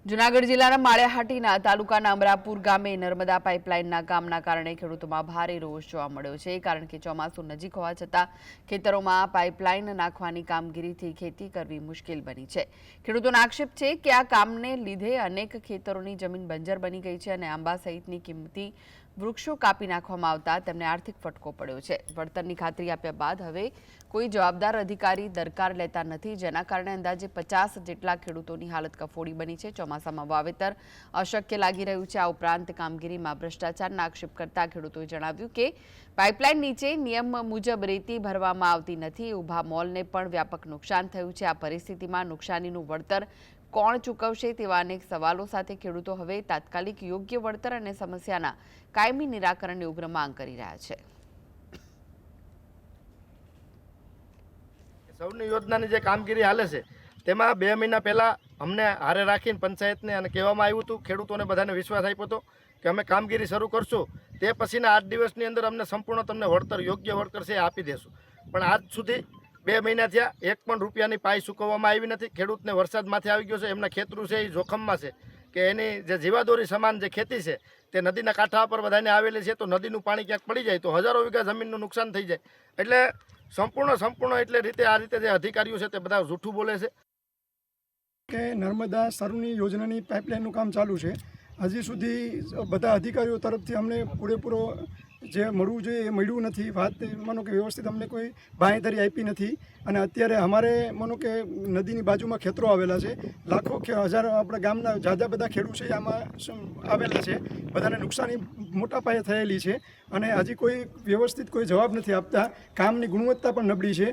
જૂનાગઢ જિલ્લાના માળિયાહાટીના તાલુકાના અમરાપુર ગામે નર્મદા પાઇપલાઇનના કામના કારણે ખેડૂતોમાં ભારે રોષ જોવા મળ્યો છે, કારણ કે ચોમાસું નજીક હોવા છતાં ખેતરોમાં પાઇપલાઇન નાખવાની કામગીરીથી ખેતી કરવી મુશ્કેલ બની છે। ખેડૂતોનો આક્ષેપ છે કે આ કામને લીધે અનેક ખેતરોની જમીન બંજર બની ગઈ છે અને આંબા સહિતની કિંમતી વૃક્ષો કાપી નાખવામાં આવતા તેમને આર્થિક ફટકો પડ્યો છે। વળતરની ખાતરી આપ્યા બાદ હવે કોઈ જવાબદાર અધિકારી દરકાર લેતા નથી, જેના કારણે અંદાજે 50 જેટલા ખેડૂતોની હાલત કફોડી બની છે। ચોમાસામાં વાવેતર અશક્ય લાગી રહ્યું છે। આ ઉપરાંત કામગીરીમાં ભ્રષ્ટાચારના આક્ષેપ કરતા ખેડૂતોએ જણાવ્યું કે પાઇપલાઇન નીચે નિયમ મુજબ રેતી ભરવામાં આવતી નથી। ઊભા મોલને પણ વ્યાપક નુકસાન થયું છે। આ પરિસ્થિતિમાં નુકસાનીનું વળતર કોણ ચૂકવશે તેવા અનેક સવાલો સાથે ખેડૂતો હવે તાત્કાલિક યોગ્ય વળતર અને સમસ્યાના કાયમી નિરાકરણની ઉગ્ર માંગ કરી રહ્યા છે। સૌની યોજનાની જે કામગીરી હાલે છે તેમાં 2 મહિના પહેલાં અમને હારે રાખીને પંચાયતને અને કહેવામાં આવ્યું હતું, ખેડૂતોને બધાને વિશ્વાસ આપ્યો હતો કે અમે કામગીરી શરૂ કરશું, તે પછીના 8 દિવસની અંદર અમને સંપૂર્ણ તમને વળતર, યોગ્ય વળતર છે એ આપી દેશું। પણ આજ સુધી 2 મહિના થયા, 1 પણ રૂપિયાની પાઈ ચૂકવવામાં આવી નથી। ખેડૂતને વરસાદમાંથી આવી ગયો છે, એમના ખેતરું છે એ જોખમમાં છે કે એની જે જીવાદોરી સમાન જે ખેતી છે તે નદીના કાંઠા પર બધાને આવેલી છે, તો નદીનું પાણી ક્યાંક પડી જાય તો હજારો વીઘા જમીનનું નુકસાન થઈ જાય। એટલે સંપૂર્ણ એટલે રીતે આ રીતે જે અધિકારીઓ છે તે બધા જૂઠું બોલે છે કે નર્મદા સરુની યોજનાની પાઇપલાઇનનું કામ ચાલુ છે। હજી સુધી બધા અધિકારીઓ તરફથી અમને પૂરેપૂરો જે મળવું જોઈએ એ મળ્યું નથી। વાત માનો કે વ્યવસ્થિત અમને કોઈ બાંહેધરી આપી નથી અને અત્યારે અમારે માનો કે નદીની બાજુમાં ખેતરો આવેલા છે, લાખો હજારો આપણા ગામના જાજા બધા ખેડૂત છે આમાં આવેલા છે, બધાને નુકસાની મોટા પાયે થયેલી છે અને હજી કોઈ વ્યવસ્થિત કોઈ જવાબ નથી આપતા। કામની ગુણવત્તા પણ નબળી છે।